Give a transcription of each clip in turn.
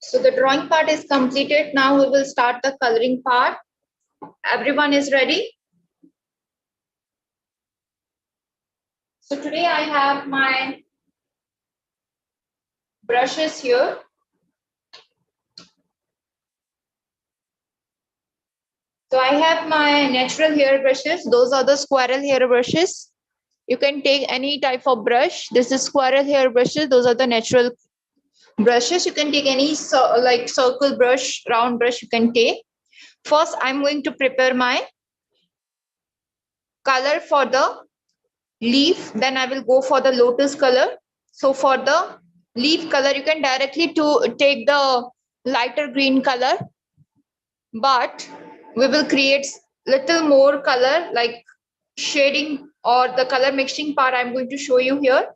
So the drawing part is completed. Now we will start the coloring part. Everyone is ready? So today I have my brushes here. So I have my natural hair brushes. Those are the squirrel hair brushes. You can take any type of brush. This is squirrel hair brushes. Those are the natural brushes. You can take any like circle brush, round brush you can take. First, I'm going to prepare my color for the leaf. Then I will go for the lotus color. So for the leaf color, you can directly take the lighter green color, but we will create little more color like shading or the color mixing part I'm going to show you here.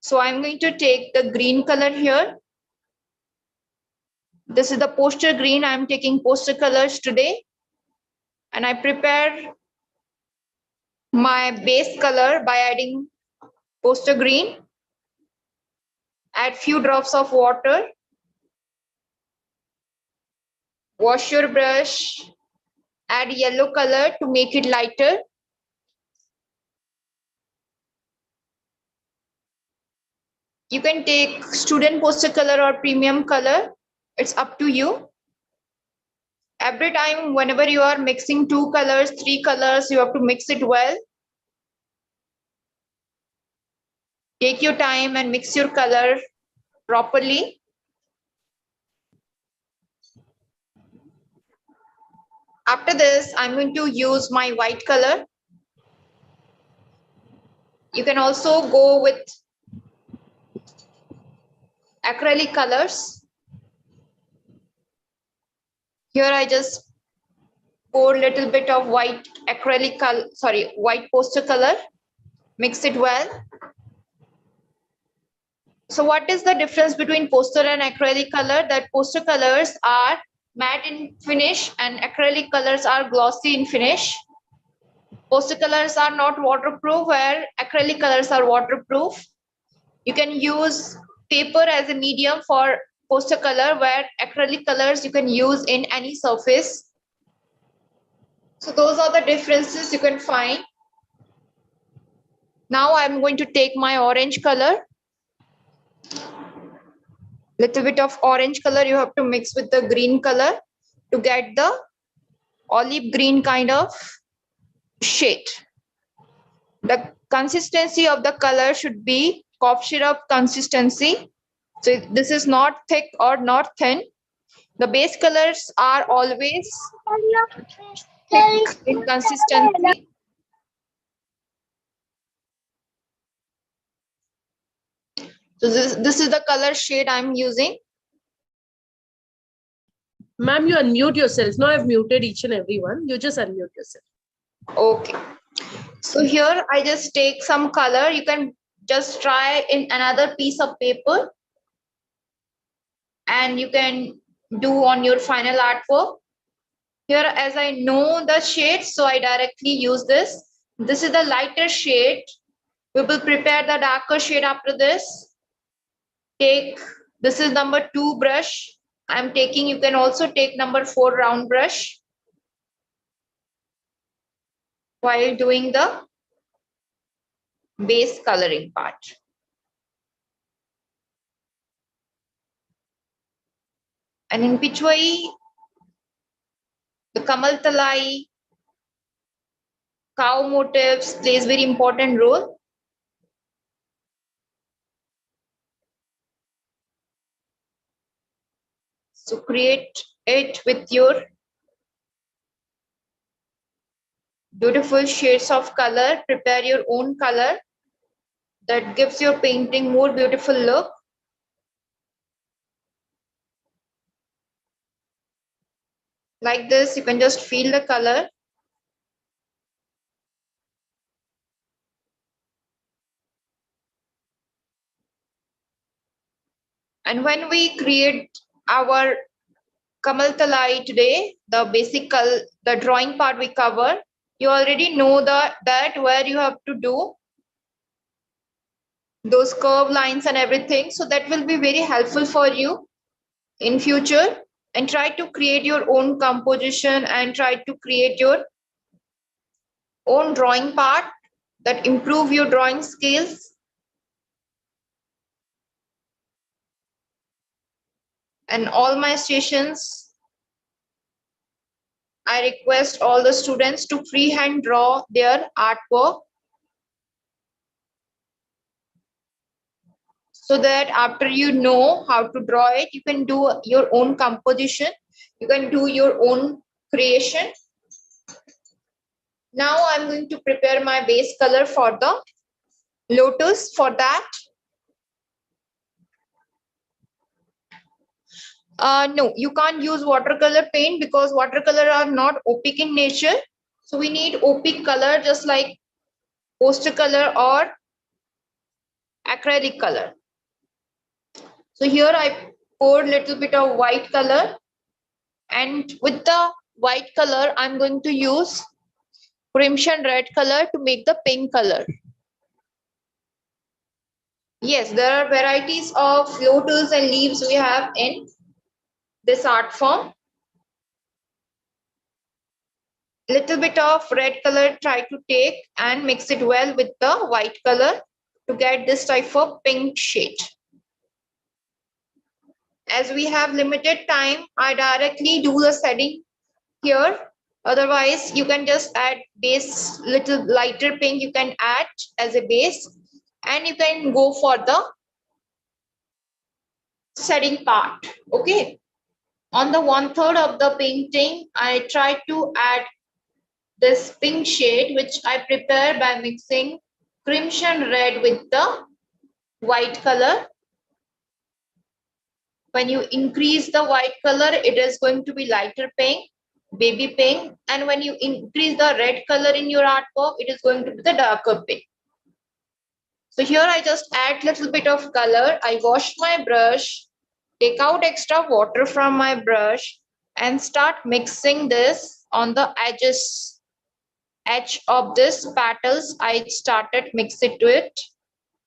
So I'm going to take the green color here. This is the poster green. I'm taking poster colors today. And I prepare my base color by adding poster green. Add few drops of water. Wash your brush. Add yellow color to make it lighter. You can take student poster color or premium color. It's up to you. Every time, whenever you are mixing 2 colors, 3 colors, you have to mix it well. Take your time and mix your color properly. After this, I'm going to use my white color. You can also go with acrylic colors. Here I just pour a little bit of white acrylic color, white poster color. Mix it well. So what is the difference between poster and acrylic color? That poster colors are matte in finish and acrylic colors are glossy in finish. Poster colors are not waterproof, where acrylic colors are waterproof. You can use paper as a medium for poster color, where acrylic colors you can use in any surface. So those are the differences you can find. Now I'm going to take my orange color. Little bit of orange color you have to mix with the green color to get the olive green kind of shade. The consistency of the color should be cough syrup consistency. So this is not thick or not thin. The base colors are always thick in consistency. So this is the color shade I'm using. Ma'am, you unmute yourself. Now I've muted each and every one. You just unmute yourself. Okay. So here I just take some color. You can just try in another piece of paper and you can do on your final artwork. Here, as I know the shade, so I directly use this. This is the lighter shade. We will prepare the darker shade after this. This is number 2 brush. I'm taking, you can also take number 4 round brush while doing the base coloring part. And in Pichwai, the Kamal Talai, cow motifs plays very important role. So create it with your beautiful shades of color. Prepare your own color that gives your painting more beautiful look. Like this, you can just feel the color. And when we create our Kamal Talai today, the basic the drawing part we cover, you already know that where you have to do those curve lines and everything. So that will be very helpful for you. in future, and try to create your own composition and try to create your own drawing part that improve your drawing skills. And all my sessions, I request all the students to freehand draw their artwork so that after you know how to draw it, you can do your own composition, you can do your own creation. Now I'm going to prepare my base color for the lotus. For that, no, you can't use watercolor paint because watercolor are not opaque in nature. So we need opaque color just like poster color or acrylic color. So here I poured little bit of white color, and with the white color I'm going to use crimson red color to make the pink color. Yes, there are varieties of lotus and leaves we have in this art form. Little bit of red color try to take and mix it well with the white color to get this type of pink shade. As we have limited time, I directly do the setting here. Otherwise, you can just add base, little lighter pink you can add as a base, and you can go for the setting part. Okay. On the 1/3 of the painting, I try to add this pink shade, which I prepare by mixing crimson red with the white color. When you increase the white color, it is going to be lighter pink, baby pink. And when you increase the red color in your artwork, it is going to be the darker pink. So here I just add little bit of color. I wash my brush, take out extra water from my brush and start mixing this on the edge of this petals. I started mix it to it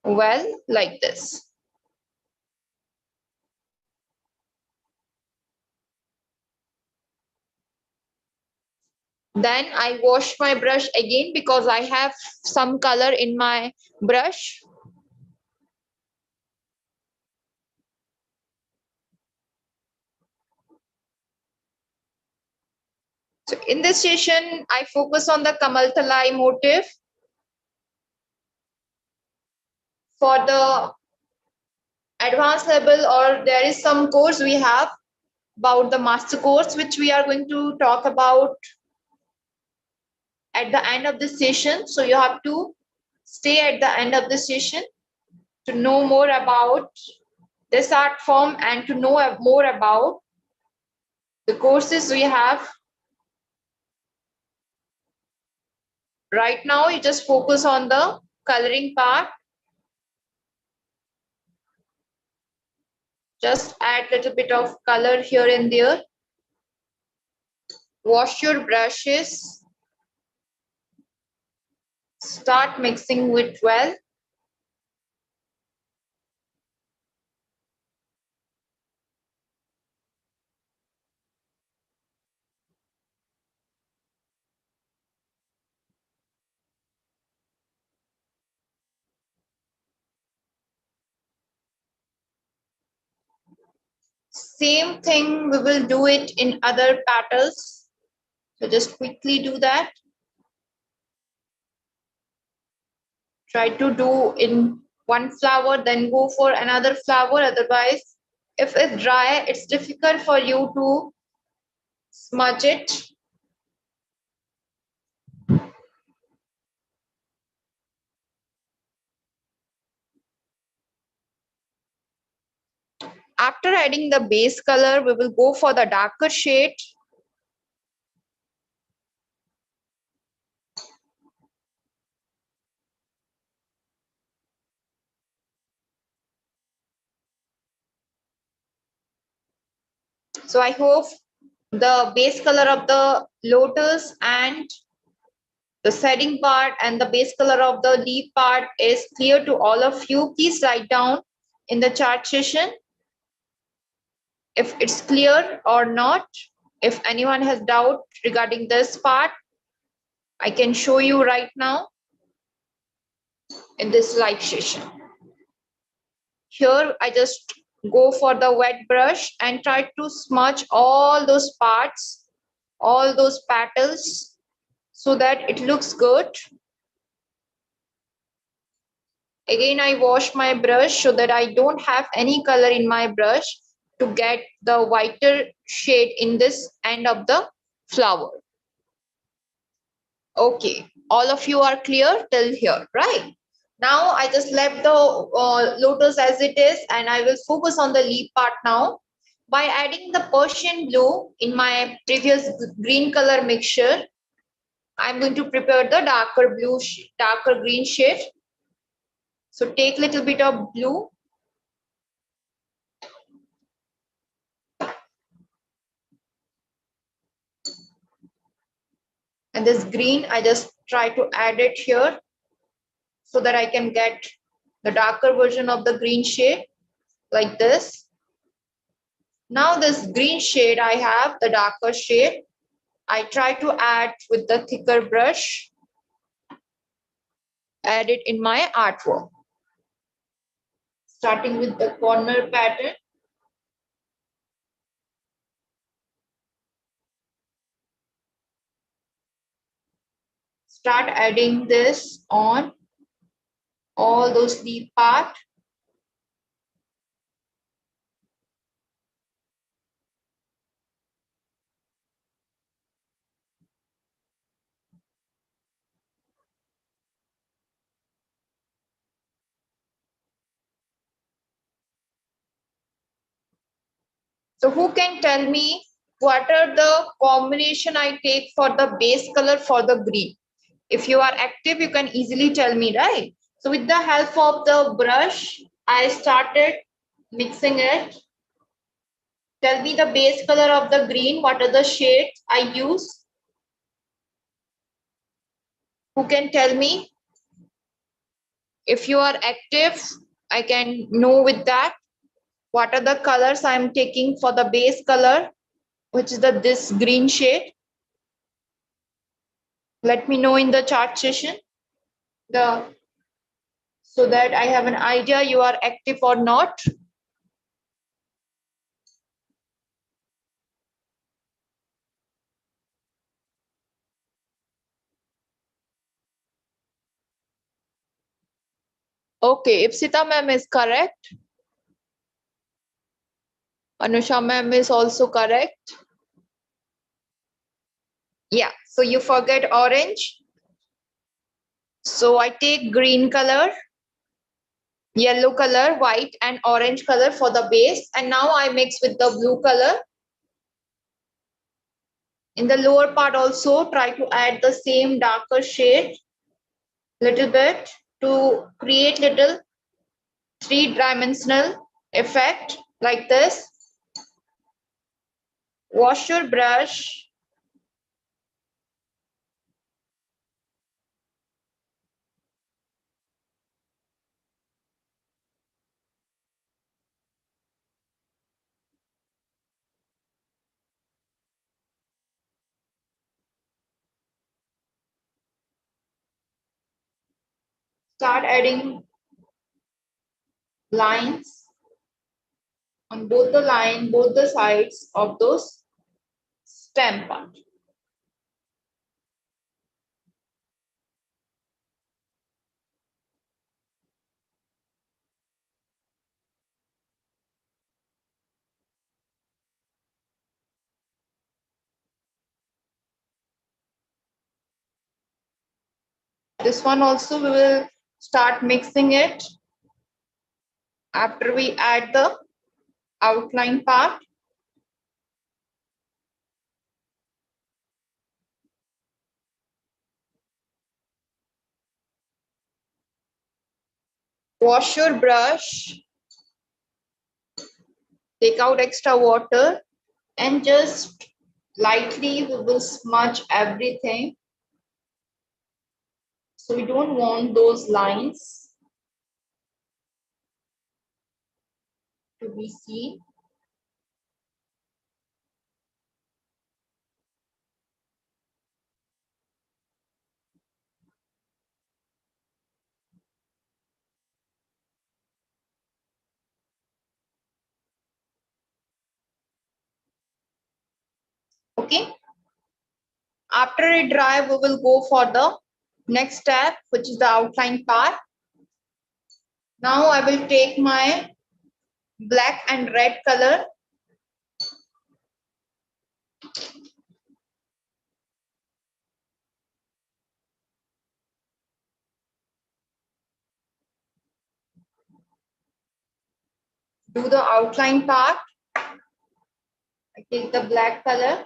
well like this. Then I wash my brush again because I have some color in my brush. So in this session, I focus on the Kamal Thalai motif. For the advanced level, or there is some course we have about the master course, which we are going to talk about at the end of this session. So you have to stay at the end of the session to know more about this art form and to know more about the courses we have. Right now, you just focus on the coloring part. Just add a little bit of color here and there. Wash your brushes. Start mixing it well. Same thing, we will do it in other petals. So just quickly do that. Try to do in one flower, then go for another flower. Otherwise, if it's dry, it's difficult for you to smudge it. After adding the base color, we will go for the darker shade. So I hope the base color of the lotus and the setting part and the base color of the leaf part is clear to all of you. Please write down in the chat session if it's clear or not. If anyone has doubt regarding this part, I can show you right now in this live session. Here, I just go for the wet brush and try to smudge all those parts, all those petals, so that it looks good. Again, I wash my brush so that I don't have any color in my brush to get the whiter shade in this end of the flower. Okay, all of you are clear till here, right? Now I just left the lotus as it is, and I will focus on the leaf part now. By adding the Persian blue in my previous green color mixture, I'm going to prepare the darker blue, darker green shade. So take a little bit of blue. And this green, I just try to add it here so that I can get the darker version of the green shade like this. Now this green shade I have, the darker shade, I try to add with the thicker brush, add it in my artwork. Starting with the corner pattern. Start adding this on all those leaf part. So who can tell me what are the combination I take for the base color for the green? If you are active, you can easily tell me, right? So with the help of the brush, I started mixing it. Tell me the base color of the green. What are the shades I use? Who can tell me? If you are active, I can know with that. What are the colors I'm taking for the base color, which is this green shade? Let me know in the chat session. So that I have an idea you are active or not. Okay, Ipsita ma'am is correct. Anusha ma'am is also correct. Yeah, so you forget orange. So I take green color, yellow color, white and orange color for the base. And now I mix with the blue color. In the lower part also try to add the same darker shade, little bit, to create little three-dimensional effect like this. Wash your brush. Start adding lines on both the sides of those stem part. This one also we will start mixing it after we add the outline part. Wash your brush, take out extra water, and just lightly we will smudge everything. So we don't want those lines to be seen. Okay. After it dry, we will go for the next step, which is the outline part. Now I will take my black and red color. Do the outline part. I take the black color.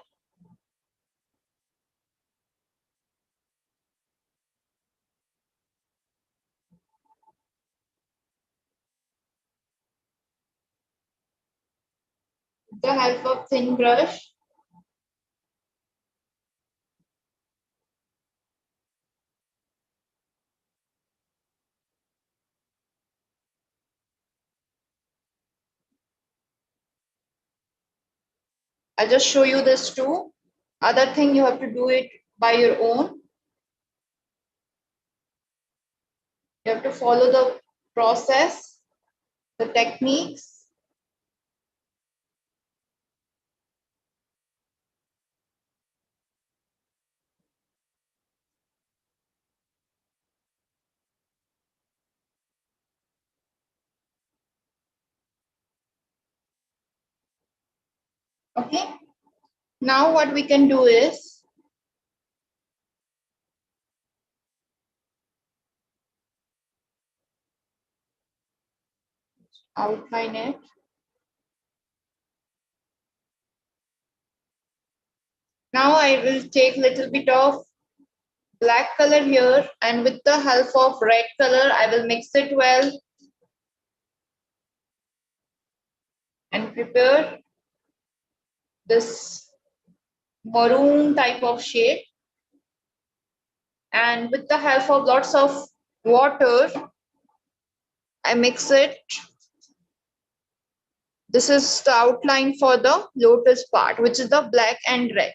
With the help of thin brush. I'll just show you this too. Other thing, you have to do it by your own. You have to follow the process, the techniques. Okay. Now what we can do is outline it. Now I will take little bit of black color here, and with the help of red color, I will mix it well and prepare this maroon type of shade. And with the help of lots of water, I mix it. This is the outline for the lotus part, which is the black and red.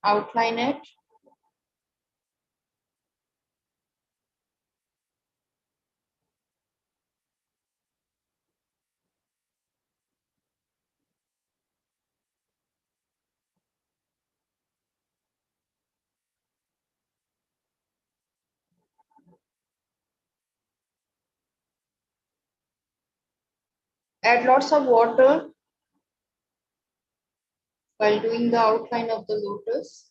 Outline it. Add lots of water while doing the outline of the lotus.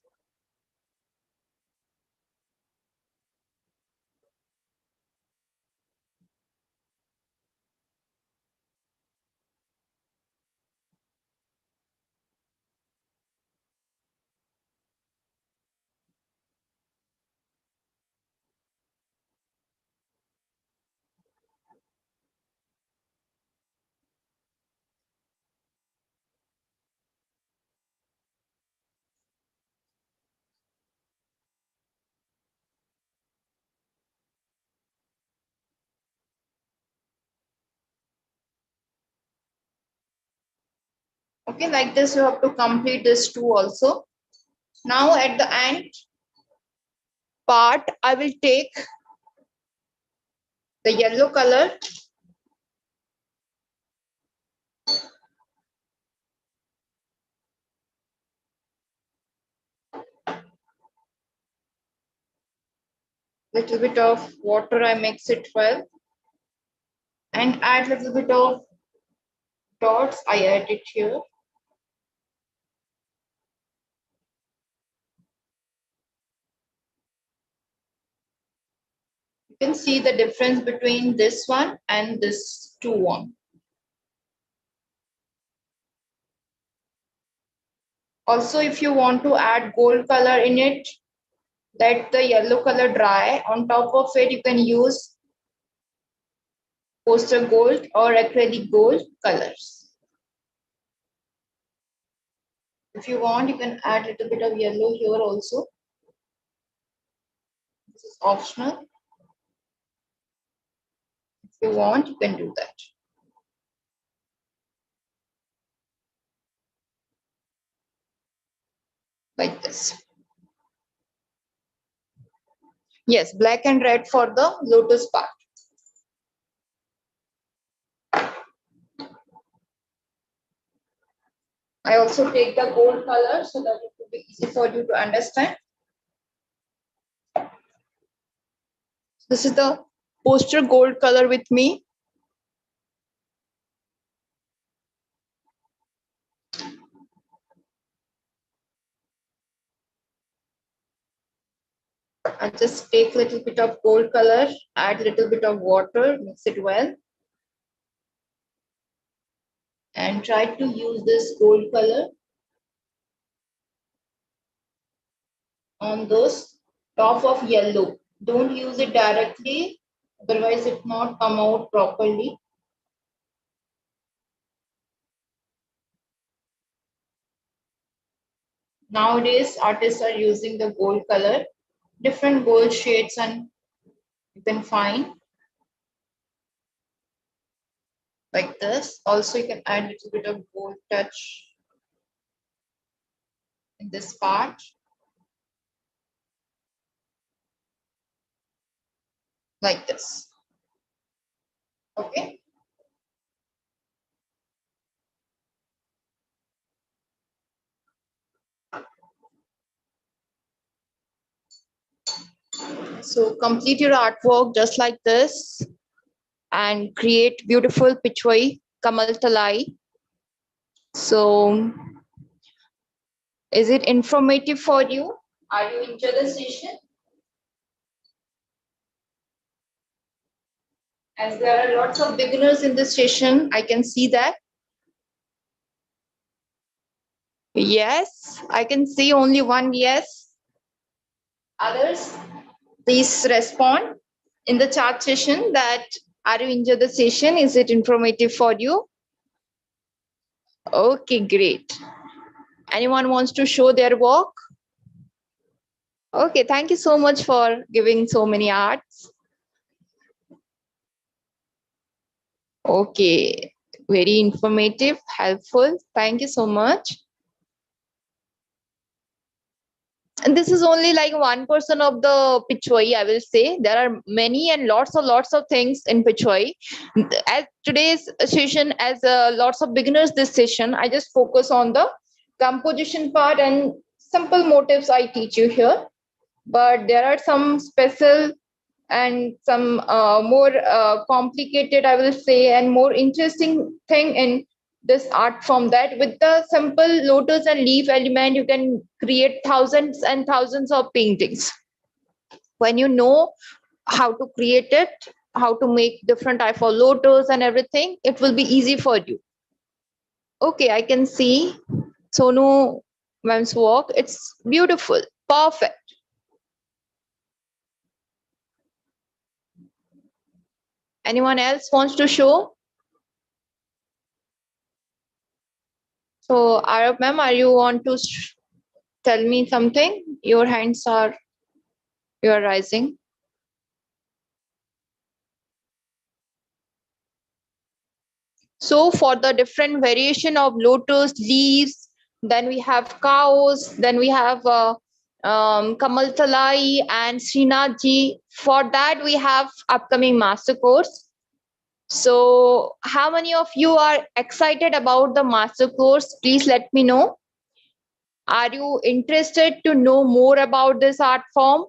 Okay, like this, you have to complete this too also. Now at the end part, I will take the yellow color. Little bit of water, I mix it well. And add little bit of dots, I add it here. You can see the difference between this one and this two one. Also, if you want to add gold color in it, let the yellow color dry. On top of it, you can use poster gold or acrylic gold colors. If you want, you can add a little bit of yellow here also. This is optional. If you want, you can do that. Like this. Yes, black and red for the lotus part. I also take the gold color so that it will be easy for you to understand. This is the poster gold color with me. I just take a little bit of gold color, add a little bit of water, mix it well, and try to use this gold color on those top of yellow. Don't use it directly, otherwise it not come out properly. Nowadays, artists are using the gold color, different gold shades, and you can find like this. Also, you can add a little bit of gold touch in this part, like this. Okay. So complete your artwork just like this and create beautiful Pichwai Kamal Talai. So is it informative for you? Are you enjoy the session? As there are lots of beginners in this session, I can see that. Yes, I can see only one yes. Others, please respond in the chat session that are you enjoy the session? Is it informative for you? Okay, great. Anyone wants to show their work? Okay, thank you so much for giving so many arts. Okay, very informative, helpful. Thank you so much. And this is only like 1% of the Pichwai, I will say. There are many and lots of things in Pichwai. As today's session, as lots of beginners this session, I just focus on the composition part and simple motifs I teach you here. But there are some special and some more complicated, I will say, and more interesting thing in this art form, that with the simple lotus and leaf element, you can create thousands and thousands of paintings. When you know how to create it, how to make different type of lotus and everything, it will be easy for you. Okay, I can see Sonu ma'am's work. It's beautiful, perfect. Anyone else wants to show? So, Arab ma'am, are you want to tell me something? Your hands are, you are rising. So for the different variation of lotus leaves, then we have cows, then we have Kamal Talai and Srinathji. For that, we have upcoming master course. So how many of you are excited about the master course? Please let me know. Are you interested to know more about this art form?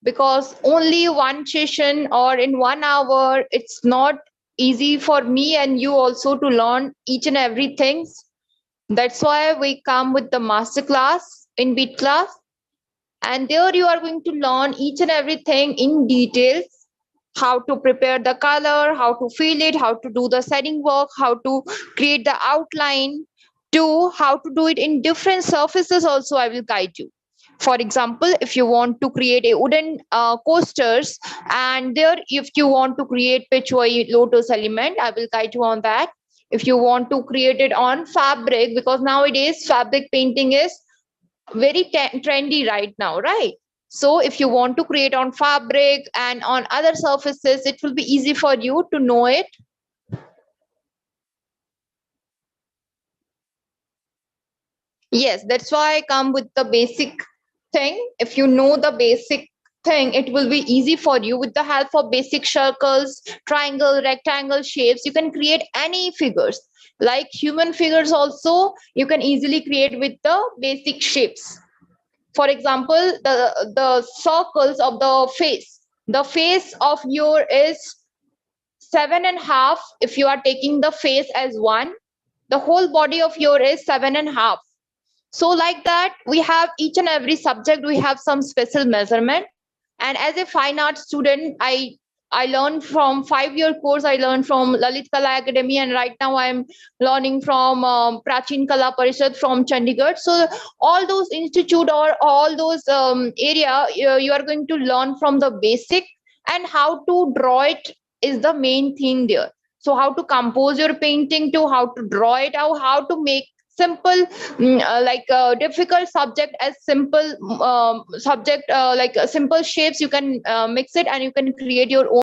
Because only one session or in 1 hour, it's not easy for me and you also to learn each and everything. That's why we come with the master class in beat class, and there you are going to learn each and everything in details, how to prepare the color, how to fill it, how to do the setting work, how to create the outline, to how to do it in different surfaces also I will guide you. For example, if you want to create a wooden coasters, and there if you want to create Pichwai lotus element, I will guide you on that. If you want to create it on fabric, because nowadays fabric painting is very trendy right now, right? So if you want to create on fabric and on other surfaces, it will be easy for you to know it. Yes, that's why I come with the basic thing. If you know the basic thing, it will be easy for you. With the help of basic circles, triangle, rectangle shapes, you can create any figures. Like human figures also, you can easily create with the basic shapes. For example, the circles of the face. The face of your is 7.5. If you are taking the face as one, the whole body of your is 7.5. So like that, we have each and every subject, we have some special measurement. And as a fine art student, I learned from 5-year course. I learned from Lalit Kala Academy, and right now I am learning from Prachin Kala Parishad from Chandigarh. So all those institute or all those area, you are going to learn from the basic, and how to draw it is the main thing there. So how to compose your painting, to how to draw it out, how to make simple like difficult subject as simple subject, like simple shapes, you can mix it and you can create your own